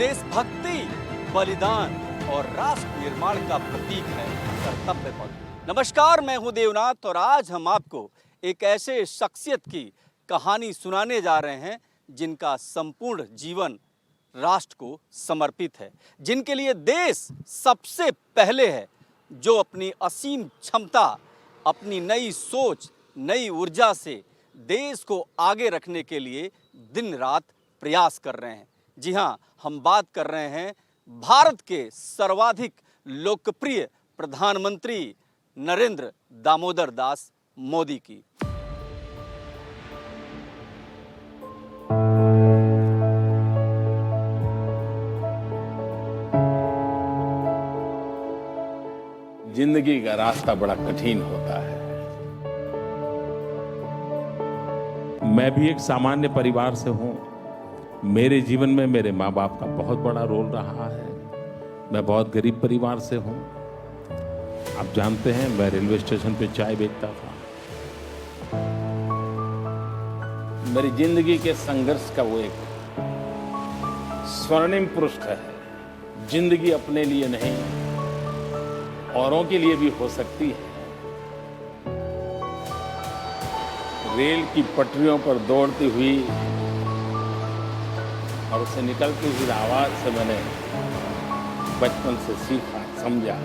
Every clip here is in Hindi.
देशभक्ति, बलिदान और राष्ट्र निर्माण का प्रतीक है कर्तव्य पथ। नमस्कार, मैं हूं देवनाथ और आज हम आपको एक ऐसे शख्सियत की कहानी सुनाने जा रहे हैं जिनका संपूर्ण जीवन राष्ट्र को समर्पित है, जिनके लिए देश सबसे पहले है, जो अपनी असीम क्षमता, अपनी नई सोच, नई ऊर्जा से देश को आगे रखने के लिए दिन रात प्रयास कर रहे हैं। जी हाँ, हम बात कर रहे हैं भारत के सर्वाधिक लोकप्रिय प्रधानमंत्री नरेंद्र दामोदर दास मोदी की। जिंदगी का रास्ता बड़ा कठिन होता है। मैं भी एक सामान्य परिवार से हूं। मेरे जीवन में मेरे माँ बाप का बहुत बड़ा रोल रहा है। मैं बहुत गरीब परिवार से हूं। आप जानते हैं, मैं रेलवे स्टेशन पे चाय बेचता था। मेरी जिंदगी के संघर्ष का वो एक स्वर्णिम पृष्ठ है। जिंदगी अपने लिए नहीं, औरों के लिए भी हो सकती है। रेल की पटरियों पर दौड़ती हुई और उससे निकलती हुई आवाज से मैंने बचपन से सीखा, समझा।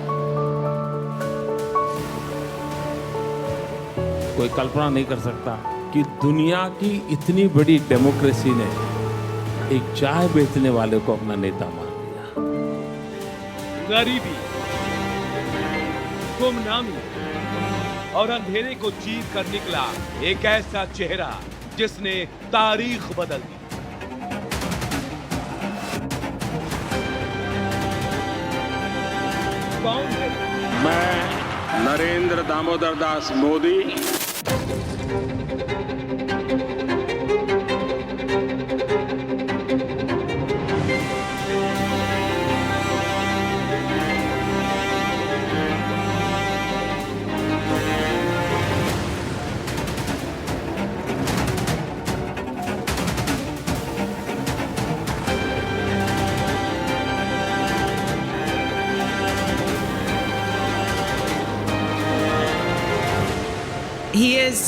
कोई कल्पना नहीं कर सकता कि दुनिया की इतनी बड़ी डेमोक्रेसी ने एक चाय बेचने वाले को अपना नेता मान लिया। गरीबी, गुमनामी और अंधेरे को चीर कर निकला एक ऐसा चेहरा जिसने तारीख बदल दी। कौन है? मैं Narendra Damodar Das Modi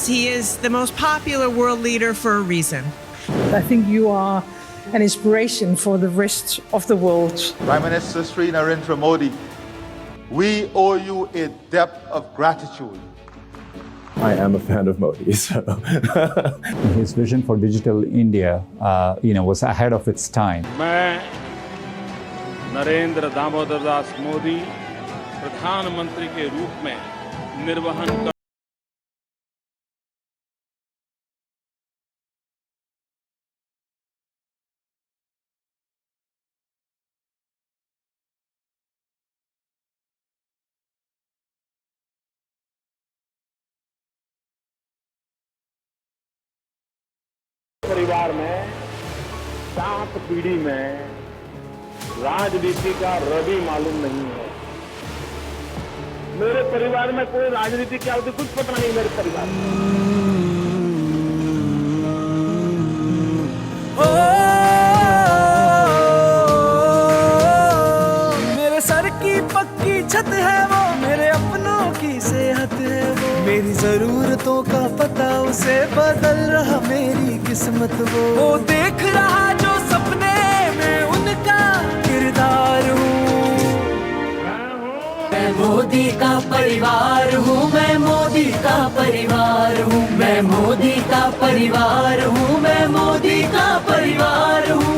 He is the most popular world leader for a reason. I think you are an inspiration for the rest of the world. Prime Minister Sri Narendra Modi, we owe you a debt of gratitude. I am a fan of Modi, so his vision for digital India, was ahead of its time. मैं नरेंद्र दामोदर दास मोदी प्रधानमंत्री के रूप में निर्वहन कर परिवार में 7 पीढ़ी में राजनीति का रवि मालूम नहीं है। मेरे परिवार में कोई राजनीति क्या होती कुछ पता नहीं। मेरे परिवार में मेरे सर की पक्की छत है वो, मेरे अपनों की सेहत है वो, मेरी जरूरतों का पता उसे बदल रहा मेरी किस्मत वो देख रहा जो सपने में उनका किरदार हूँ। मैं मोदी का परिवार हूँ, मैं मोदी का परिवार हूँ, मैं मोदी का परिवार हूँ, मैं मोदी का परिवार हूँ।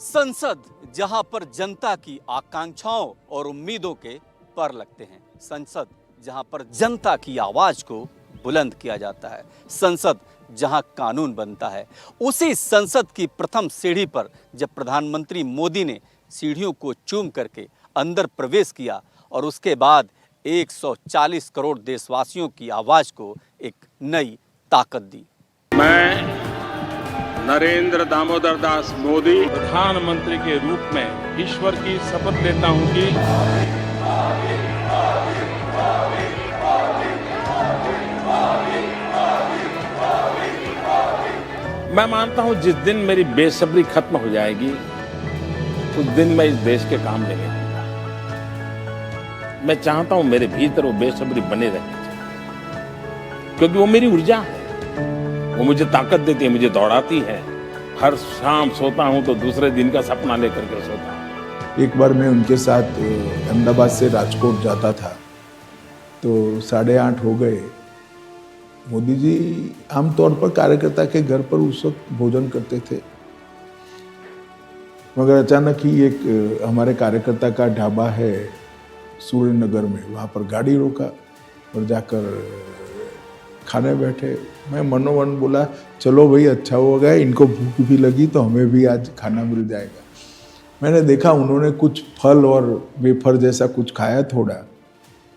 संसद, जहां पर जनता की आकांक्षाओं और उम्मीदों के पर लगते हैं। संसद, जहां पर जनता की आवाज को बुलंद किया जाता है। संसद, जहां कानून बनता है। उसी संसद की प्रथम सीढ़ी पर जब प्रधानमंत्री मोदी ने सीढ़ियों को चूम करके अंदर प्रवेश किया और उसके बाद 140 करोड़ देशवासियों की आवाज को एक नई ताकत दी। मैं नरेंद्र दामोदर दास मोदी प्रधानमंत्री के रूप में ईश्वर की शपथ लेता हूं कि मैं मानता हूं जिस दिन मेरी बेसब्री खत्म हो जाएगी उस दिन मैं इस देश के काम नहीं आऊंगा। मैं चाहता हूं मेरे भीतर वो बेसब्री बने रहनी चाहिए, क्योंकि वो मेरी ऊर्जा है, वो मुझे ताकत देती है, मुझे दौड़ाती है। हर शाम सोता हूं तो दूसरे दिन का सपना लेकर के सोता हूं। एक बार मैं उनके साथ अहमदाबाद से राजकोट जाता था तो 8:30 हो गए। मोदी जी आमतौर पर कार्यकर्ता के घर पर उस वक्त भोजन करते थे, मगर अचानक ही एक हमारे कार्यकर्ता का ढाबा है सूर्य नगर में, वहाँ पर गाड़ी रोका और जाकर खाने बैठे। मैं मनोमन बोला चलो भाई अच्छा हो गया, इनको भूख भी लगी तो हमें भी आज खाना मिल जाएगा। मैंने देखा उन्होंने कुछ फल और वेफर जैसा कुछ खाया थोड़ा,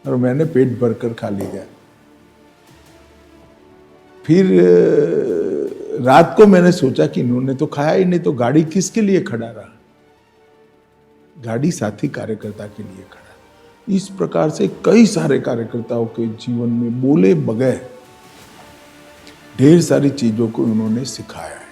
और मैंने पेट भरकर खा लिया। फिर रात को मैंने सोचा कि इन्होंने तो खाया ही नहीं, तो गाड़ी किसके लिए खड़ा रहा? गाड़ी साथी कार्यकर्ता के लिए खड़ा। इस प्रकार से कई सारे कार्यकर्ताओं के जीवन में बोले बगैर ढेर सारी चीजों को उन्होंने सिखाया है।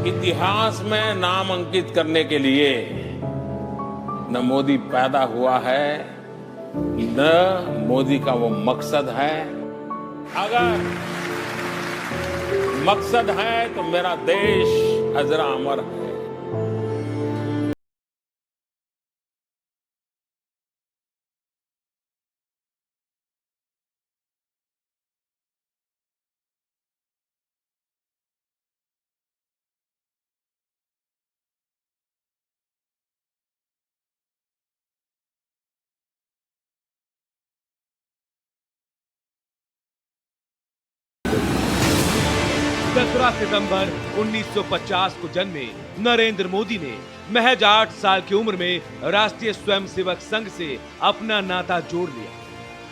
इतिहास में नाम अंकित करने के लिए न मोदी पैदा हुआ है, न मोदी का वो मकसद है। अगर मकसद है तो मेरा देश अजरा अमर है। सितंबर 1950 को जन्मे नरेंद्र मोदी ने महज 8 साल की उम्र में राष्ट्रीय स्वयंसेवक संघ से अपना नाता जोड़ लिया।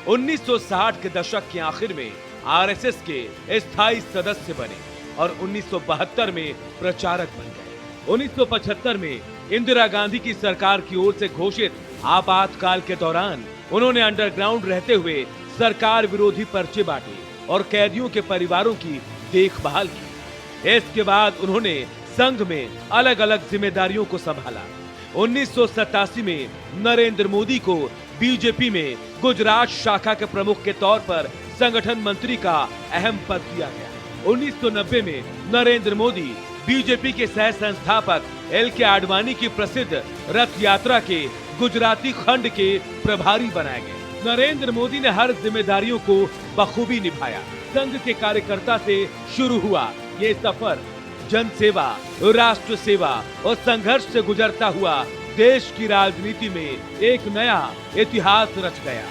1960 के दशक के आखिर में आरएसएस के स्थायी सदस्य बने और 1972 में प्रचारक बन गए। 1975 में इंदिरा गांधी की सरकार की ओर से घोषित आपातकाल के दौरान उन्होंने अंडरग्राउंड रहते हुए सरकार विरोधी पर्चे बांटे और कैदियों के परिवारों की देखभाल की। इसके बाद उन्होंने संघ में अलग अलग जिम्मेदारियों को संभाला। 1987 में नरेंद्र मोदी को बीजेपी में गुजरात शाखा के प्रमुख के तौर पर संगठन मंत्री का अहम पद दिया गया। 1990 में नरेंद्र मोदी बीजेपी के सह संस्थापक एल.के. आडवाणी की प्रसिद्ध रथ यात्रा के गुजराती खंड के प्रभारी बनाए गए। नरेंद्र मोदी ने हर जिम्मेदारियों को बखूबी निभाया। संघ के कार्यकर्ता से शुरू हुआ ये सफर जन सेवा, राष्ट्र सेवा और संघर्ष से गुजरता हुआ देश की राजनीति में एक नया इतिहास रच गया।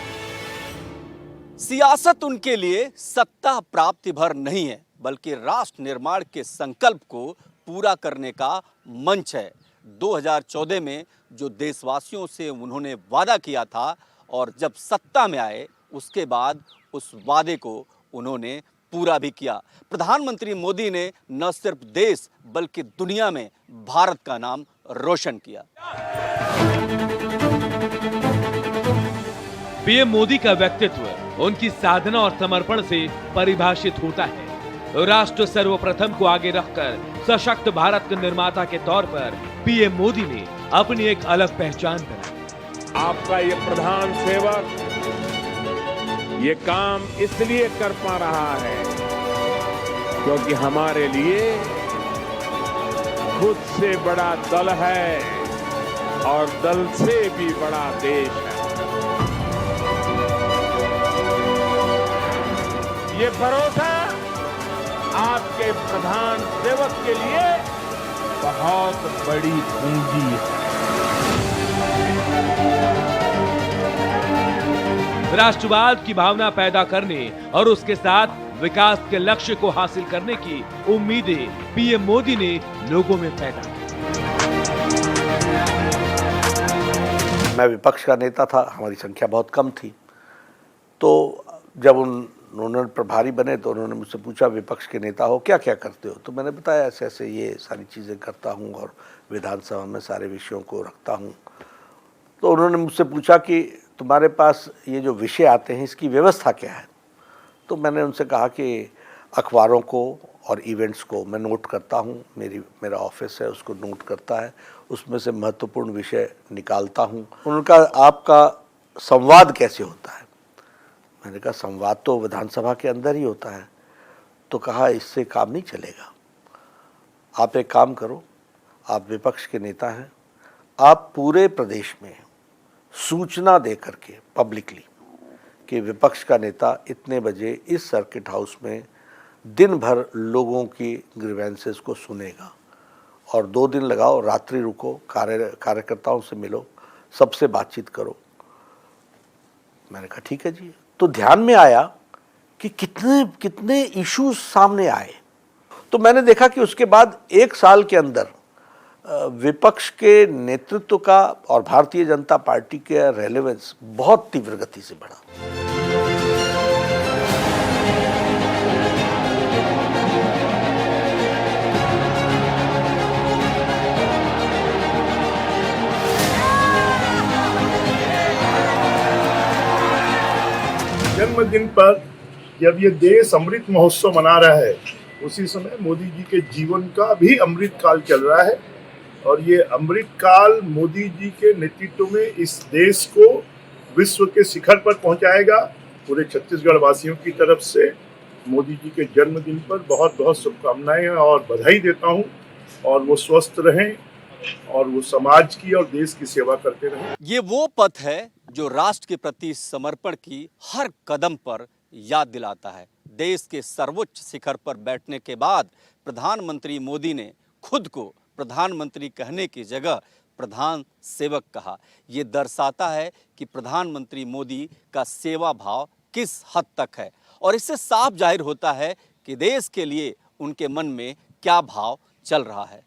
सियासत उनके लिए सत्ता प्राप्ति भर नहीं है, बल्कि राष्ट्र निर्माण के संकल्प को पूरा करने का मंच है। 2014 में जो देशवासियों से उन्होंने वादा किया था और जब सत्ता में आए उसके बाद उस वादे को उन्होंने पूरा भी किया। प्रधानमंत्री मोदी ने न सिर्फ देश बल्कि दुनिया में भारत का नाम रोशन किया। पीएम मोदी का व्यक्तित्व उनकी साधना और समर्पण से परिभाषित होता है। राष्ट्र सर्वप्रथम को आगे रखकर सशक्त भारत के निर्माता के तौर पर पीएम मोदी ने अपनी एक अलग पहचान बनाई। आपका ये प्रधान सेवक ये काम इसलिए कर पा रहा है क्योंकि हमारे लिए खुद से बड़ा दल है और दल से भी बड़ा देश है। ये भरोसा आपके प्रधान सेवक के लिए बहुत बड़ी पूंजी है। राष्ट्रवाद की भावना पैदा करने और उसके साथ विकास के लक्ष्य को हासिल करने की उम्मीदें पीएम मोदी ने लोगों में पैदा की। मैं विपक्ष का नेता था, हमारी संख्या बहुत कम थी, तो जब उन्होंने प्रभारी बने तो उन्होंने मुझसे पूछा, विपक्ष के नेता हो, क्या क्या करते हो? तो मैंने बताया ऐसे ऐसे ये सारी चीज़ें करता हूँ और विधानसभा में सारे विषयों को रखता हूँ। तो उन्होंने मुझसे पूछा कि तुम्हारे पास ये जो विषय आते हैं इसकी व्यवस्था क्या है? तो मैंने उनसे कहा कि अखबारों को और इवेंट्स को मैं नोट करता हूँ, मेरा ऑफिस है उसको नोट करता है, उसमें से महत्वपूर्ण विषय निकालता हूँ। उन्होंने कहा आपका संवाद कैसे होता है? मैंने कहा संवाद तो विधानसभा के अंदर ही होता है। तो कहा इससे काम नहीं चलेगा, आप एक काम करो, आप विपक्ष के नेता हैं, आप पूरे प्रदेश में सूचना दे करके पब्लिकली कि विपक्ष का नेता इतने बजे इस सर्किट हाउस में दिन भर लोगों की ग्रीवेंसेस को सुनेगा और 2 दिन लगाओ, रात्रि रुको, कार्यकर्ताओं से मिलो, सबसे बातचीत करो। मैंने कहा ठीक है जी। तो ध्यान में आया कि कितने इश्यूज सामने आए। तो मैंने देखा कि उसके बाद 1 साल के अंदर विपक्ष के नेतृत्व का और भारतीय जनता पार्टी के रेलेवेंस बहुत तीव्र गति से बढ़ा। जन्मदिन पर जब ये देश अमृत महोत्सव मना रहा है, उसी समय मोदी जी के जीवन का भी अमृत काल चल रहा है और ये अमृत काल मोदी जी के नेतृत्व में इस देश को विश्व के शिखर पर पहुंचाएगा। पूरे छत्तीसगढ़ वासियों की तरफ से मोदी जी के जन्मदिन पर बहुत बहुत शुभकामनाएं और बधाई देता हूं और वो स्वस्थ रहें और वो समाज की और देश की सेवा करते रहें। ये वो पथ है जो राष्ट्र के प्रति समर्पण की हर कदम पर याद दिलाता है। देश के सर्वोच्च शिखर पर बैठने के बाद प्रधानमंत्री मोदी ने खुद को प्रधानमंत्री कहने की जगह प्रधान सेवक कहा। ये दर्शाता है कि प्रधानमंत्री मोदी का सेवा भाव किस हद तक है और इससे साफ जाहिर होता है कि देश के लिए उनके मन में क्या भाव चल रहा है।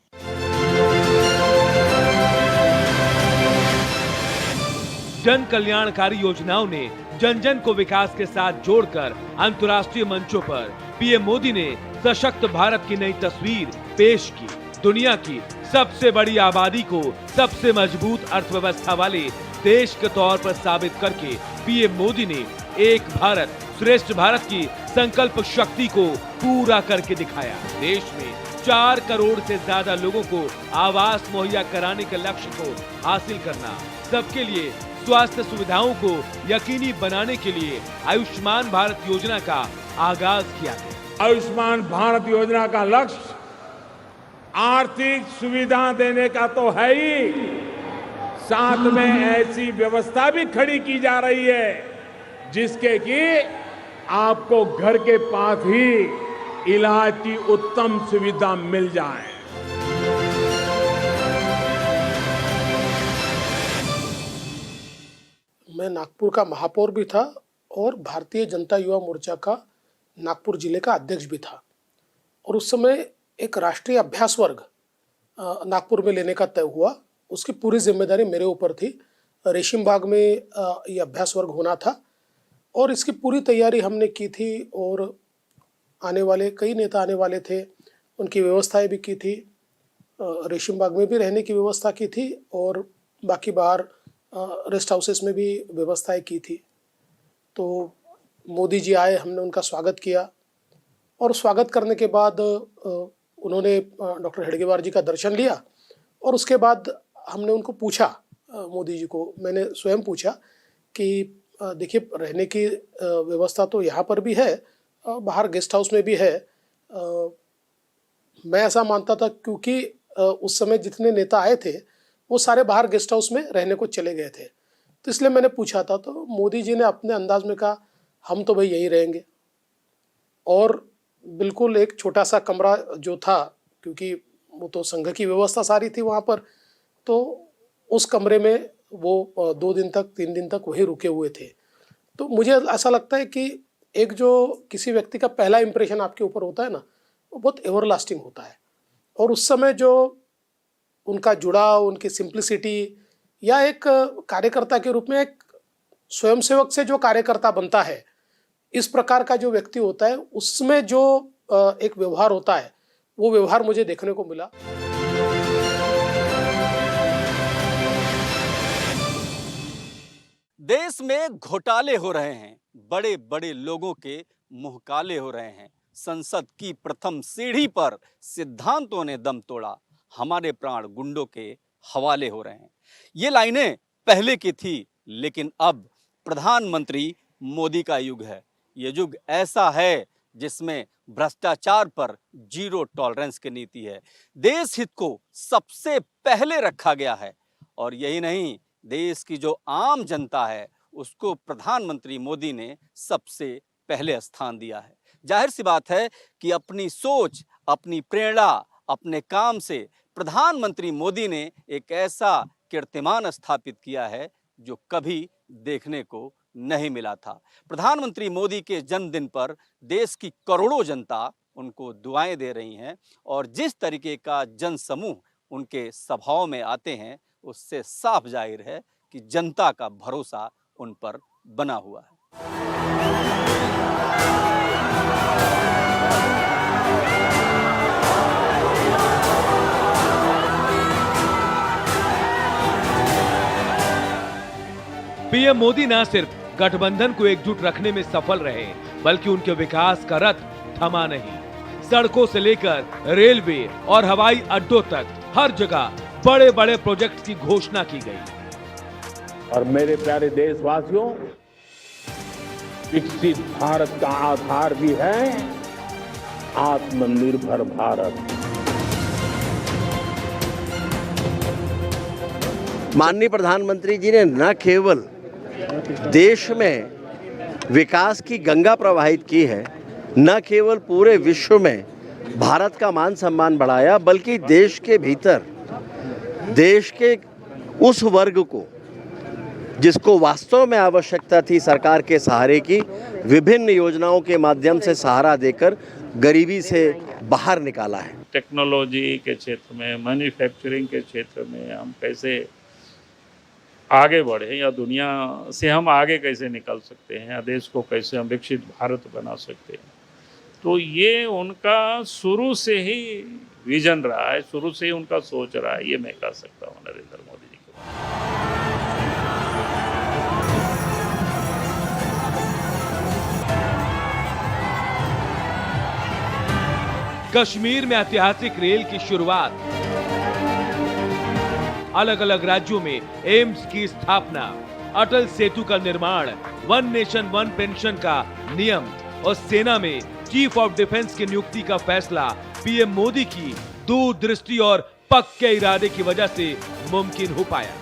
जन कल्याणकारी योजनाओं ने जन जन को विकास के साथ जोड़कर अंतर्राष्ट्रीय मंचों पर पीएम मोदी ने सशक्त भारत की नई तस्वीर पेश की। दुनिया की सबसे बड़ी आबादी को सबसे मजबूत अर्थव्यवस्था वाले देश के तौर पर साबित करके पीएम मोदी ने एक भारत श्रेष्ठ भारत की संकल्प शक्ति को पूरा करके दिखाया। देश में 4 करोड़ से ज्यादा लोगों को आवास मुहैया कराने के लक्ष्य को हासिल करना, सबके लिए स्वास्थ्य सुविधाओं को यकीनी बनाने के लिए आयुष्मान भारत योजना का आगाज किया गया। आयुष्मान भारत योजना का लक्ष्य आर्थिक सुविधा देने का तो है ही, साथ में ऐसी व्यवस्था भी खड़ी की जा रही है जिसके कि आपको घर के पास ही इलाज की उत्तम सुविधा मिल जाए। मैं नागपुर का महापौर भी था और भारतीय जनता युवा मोर्चा का नागपुर जिले का अध्यक्ष भी था और उस समय एक राष्ट्रीय अभ्यास वर्ग नागपुर में लेने का तय हुआ। उसकी पूरी जिम्मेदारी मेरे ऊपर थी। रेशीम बाग में ये अभ्यास वर्ग होना था और इसकी पूरी तैयारी हमने की थी और आने वाले कई नेता आने वाले थे, उनकी व्यवस्थाएं भी की थी। रेशीम बाग में भी रहने की व्यवस्था की थी और बाकी बाहर रेस्ट हाउसेस में भी व्यवस्थाएं की थी। तो मोदी जी आए, हमने उनका स्वागत किया और स्वागत करने के बाद उन्होंने डॉक्टर हेडगेवार जी का दर्शन लिया और उसके बाद हमने उनको पूछा, मोदी जी को मैंने स्वयं पूछा कि देखिए रहने की व्यवस्था तो यहाँ पर भी है, बाहर गेस्ट हाउस में भी है। मैं ऐसा मानता था क्योंकि उस समय जितने नेता आए थे वो सारे बाहर गेस्ट हाउस में रहने को चले गए थे, तो इसलिए मैंने पूछा था। तो मोदी जी ने अपने अंदाज में कहा हम तो भाई यहीं रहेंगे और बिल्कुल एक छोटा सा कमरा जो था, क्योंकि वो तो संघ की व्यवस्था सारी थी वहाँ पर, तो उस कमरे में वो 2 दिन तक 3 दिन तक वहीं रुके हुए थे। तो मुझे ऐसा लगता है कि एक जो किसी व्यक्ति का पहला इंप्रेशन आपके ऊपर होता है ना, वो बहुत एवरलास्टिंग होता है। और उस समय जो उनका जुड़ाव, उनकी सिंप्लिसिटी, या एक कार्यकर्ता के रूप में एक स्वयंसेवक से जो कार्यकर्ता बनता है, इस प्रकार का जो व्यक्ति होता है, उसमें जो एक व्यवहार होता है, वो व्यवहार मुझे देखने को मिला। देश में घोटाले हो रहे हैं, बड़े बड़े लोगों के मुंह काले हो रहे हैं। संसद की प्रथम सीढ़ी पर सिद्धांतों ने दम तोड़ा, हमारे प्राण गुंडों के हवाले हो रहे हैं। ये लाइनें पहले की थी, लेकिन अब प्रधानमंत्री मोदी का युग है। ये युग ऐसा है जिसमें भ्रष्टाचार पर जीरो टॉलरेंस की नीति है। देश हित को सबसे पहले रखा गया है, और यही नहीं, देश की जो आम जनता है उसको प्रधानमंत्री मोदी ने सबसे पहले स्थान दिया है। जाहिर सी बात है कि अपनी सोच, अपनी प्रेरणा, अपने काम से प्रधानमंत्री मोदी ने एक ऐसा कीर्तिमान स्थापित किया है जो कभी देखने को नहीं मिला था। प्रधानमंत्री मोदी के जन्मदिन पर देश की करोड़ों जनता उनको दुआएं दे रही हैं, और जिस तरीके का जनसमूह उनके सभाओं में आते हैं, उससे साफ जाहिर है कि जनता का भरोसा उन पर बना हुआ है। पीएम मोदी न सिर्फ गठबंधन को एकजुट रखने में सफल रहे, बल्कि उनके विकास का रथ थमा नहीं। सड़कों से लेकर रेलवे और हवाई अड्डों तक हर जगह बड़े बड़े प्रोजेक्ट की घोषणा की गई। और मेरे प्यारे देशवासियों, विकसित भारत का आधार भी है आत्मनिर्भर भारत। माननीय प्रधानमंत्री जी ने न केवल देश में विकास की गंगा प्रवाहित की है, न केवल पूरे विश्व में भारत का मान सम्मान बढ़ाया, बल्कि देश के भीतर देश के उस वर्ग को जिसको वास्तव में आवश्यकता थी सरकार के सहारे की, विभिन्न योजनाओं के माध्यम से सहारा देकर गरीबी से बाहर निकाला है। टेक्नोलॉजी के क्षेत्र में, मैन्युफैक्चरिंग के क्षेत्र में हम कैसे आगे बढ़े, या दुनिया से हम आगे कैसे निकल सकते हैं, या देश को कैसे हम विकसित भारत बना सकते हैं, तो ये उनका शुरू से ही विजन रहा है, शुरू से ही उनका सोच रहा है। ये मैं कह सकता हूँ नरेंद्र मोदी जी को। कश्मीर में ऐतिहासिक रेल की शुरुआत, अलग अलग राज्यों में एम्स की स्थापना, अटल सेतु का निर्माण, वन नेशन वन पेंशन का नियम और सेना में चीफ ऑफ डिफेंस की नियुक्ति का फैसला पीएम मोदी की दूरदृष्टि और पक्के इरादे की वजह से मुमकिन हो पाया।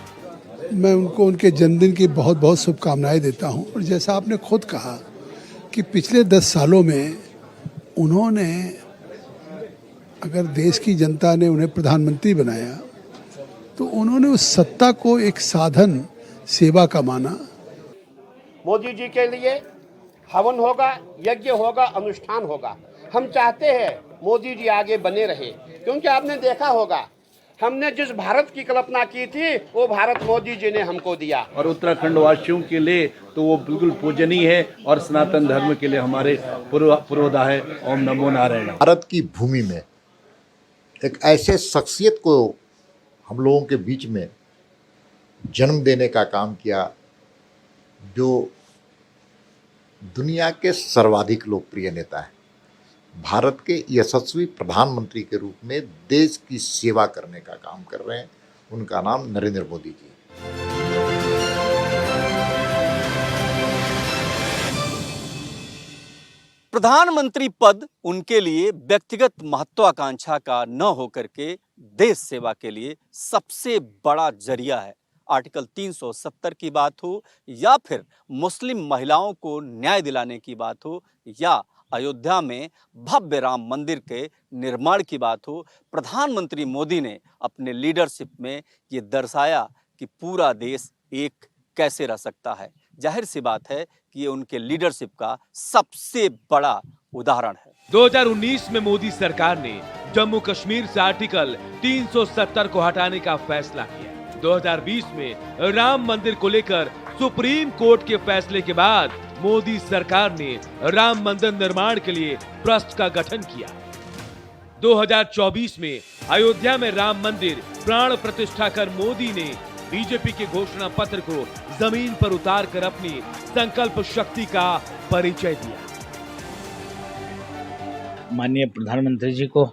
मैं उनको उनके जन्मदिन की बहुत बहुत शुभकामनाएं देता हूं। और जैसा आपने खुद कहा कि पिछले 10 सालों में उन्होंने, अगर देश की जनता ने उन्हें प्रधानमंत्री बनाया, तो उन्होंने उस सत्ता को एक साधन सेवा का माना। मोदी जी के लिए हवन होगा, यज्ञ होगा, अनुष्ठान होगा। हम चाहते हैं मोदी जी आगे बने रहे, क्योंकि आपने देखा होगा हमने जिस भारत की कल्पना की थी वो भारत मोदी जी ने हमको दिया। और उत्तराखंड वासियों के लिए तो वो बिल्कुल पूजनीय है, और सनातन धर्म के लिए हमारे पुरोधा है। ओम नमो नारायण। भारत की भूमि में एक ऐसे शख्सियत को हम लोगों के बीच में जन्म देने का काम किया जो दुनिया के सर्वाधिक लोकप्रिय नेता है। भारत के यशस्वी प्रधानमंत्री के रूप में देश की सेवा करने का काम कर रहे हैं। उनका नाम नरेंद्र मोदी जी। प्रधानमंत्री पद उनके लिए व्यक्तिगत महत्वाकांक्षा का न होकर के देश सेवा के लिए सबसे बड़ा जरिया है। आर्टिकल 370 की बात हो, या फिर मुस्लिम महिलाओं को न्याय दिलाने की बात हो, या अयोध्या में भव्य राम मंदिर के निर्माण की बात हो, प्रधानमंत्री मोदी ने अपने लीडरशिप में ये दर्शाया कि पूरा देश एक कैसे रह सकता है। जाहिर सी बात है कि ये उनके लीडरशिप का सबसे बड़ा उदाहरण है। 2019 में मोदी सरकार ने जम्मू कश्मीर से आर्टिकल 370 को हटाने का फैसला किया। 2020 में राम मंदिर को लेकर सुप्रीम कोर्ट के फैसले के बाद मोदी सरकार ने राम मंदिर निर्माण के लिए ट्रस्ट का गठन किया। 2024 में अयोध्या में राम मंदिर प्राण प्रतिष्ठा कर मोदी ने बीजेपी के घोषणा पत्र को जमीन पर उतार कर अपनी संकल्प शक्ति का परिचय दिया। माननीय प्रधानमंत्री जी को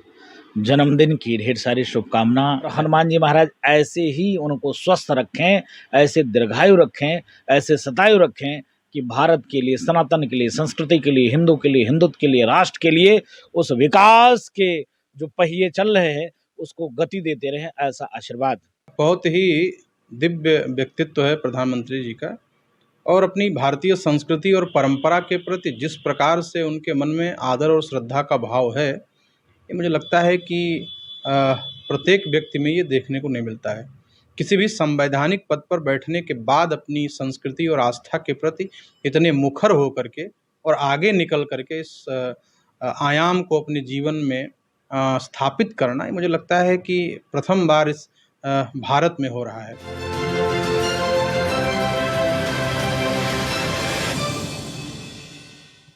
जन्मदिन की ढेर सारी शुभकामना। हनुमान जी महाराज ऐसे ही उनको स्वस्थ रखें, ऐसे दीर्घायु रखें, ऐसे शतायु रखें कि भारत के लिए, सनातन के लिए, संस्कृति के लिए, हिंदू के लिए, हिंदुत्व के लिए, राष्ट्र के लिए उस विकास के जो पहिए चल रहे हैं उसको गति देते रहे, ऐसा आशीर्वाद। बहुत ही दिव्य व्यक्तित्व है प्रधानमंत्री जी का, और अपनी भारतीय संस्कृति और परंपरा के प्रति जिस प्रकार से उनके मन में आदर और श्रद्धा का भाव है, ये मुझे लगता है कि प्रत्येक व्यक्ति में ये देखने को नहीं मिलता है। किसी भी संवैधानिक पद पर बैठने के बाद अपनी संस्कृति और आस्था के प्रति इतने मुखर हो करके और आगे निकल करके इस आयाम को अपने जीवन में स्थापित करना, ये मुझे लगता है कि प्रथम बार इस भारत में हो रहा है।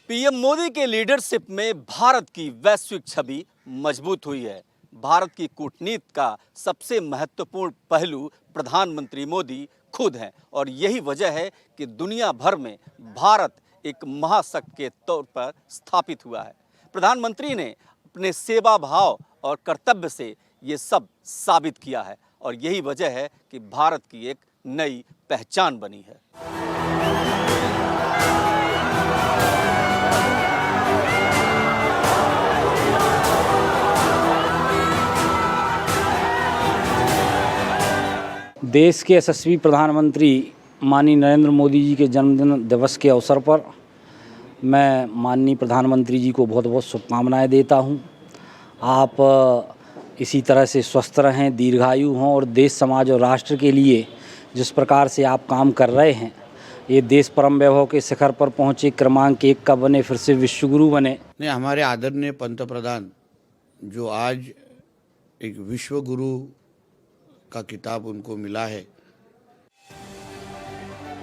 पीएम मोदी के लीडरशिप में भारत की वैश्विक छवि मजबूत हुई है। भारत की कूटनीति का सबसे महत्वपूर्ण पहलू प्रधानमंत्री मोदी खुद हैं, और यही वजह है कि दुनिया भर में भारत एक महाशक्ति के तौर पर स्थापित हुआ है। प्रधानमंत्री ने अपने सेवा भाव और कर्तव्य से ये सब साबित किया है, और यही वजह है कि भारत की एक नई पहचान बनी है। देश के यशस्वी प्रधानमंत्री माननीय नरेंद्र मोदी जी के जन्मदिन दिवस के अवसर पर मैं माननीय प्रधानमंत्री जी को बहुत बहुत शुभकामनाएं देता हूं। आप इसी तरह से स्वस्थ रहें, दीर्घायु हों, और देश, समाज और राष्ट्र के लिए जिस प्रकार से आप काम कर रहे हैं, ये देश परम वैभव के शिखर पर पहुँचे, क्रमांक 1 का बने, फिर से विश्वगुरु बने। ने हमारे आदरणीय पंतप्रधान जो आज एक विश्व गुरु का किताब उनको मिला है।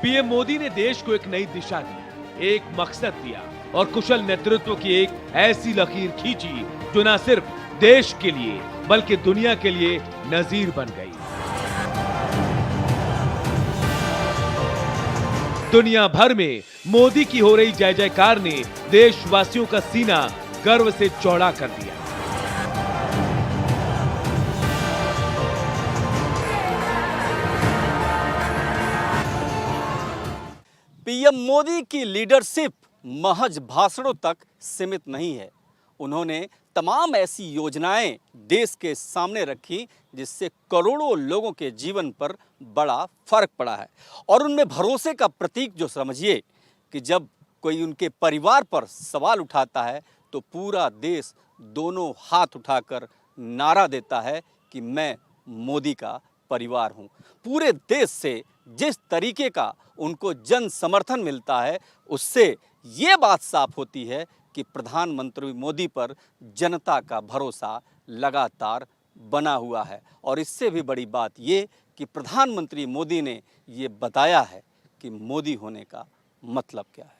पीएम मोदी ने देश को एक नई दिशा दी, एक मकसद दिया और कुशल नेतृत्व की एक ऐसी लकीर खींची जो न सिर्फ देश के लिए बल्कि दुनिया के लिए नजीर बन गई। दुनिया भर में मोदी की हो रही जय जयकार ने देशवासियों का सीना गर्व से चौड़ा कर दिया। पीएम मोदी की लीडरशिप महज भाषणों तक सीमित नहीं है। उन्होंने तमाम ऐसी योजनाएं देश के सामने रखी जिससे करोड़ों लोगों के जीवन पर बड़ा फर्क पड़ा है, और उनमें भरोसे का प्रतीक जो समझिए कि जब कोई उनके परिवार पर सवाल उठाता है तो पूरा देश दोनों हाथ उठाकर नारा देता है कि मैं मोदी का परिवार हूं। पूरे देश से जिस तरीके का उनको जन समर्थन मिलता है, उससे ये बात साफ होती है कि प्रधानमंत्री मोदी पर जनता का भरोसा लगातार बना हुआ है। और इससे भी बड़ी बात ये कि प्रधानमंत्री मोदी ने ये बताया है कि मोदी होने का मतलब क्या है।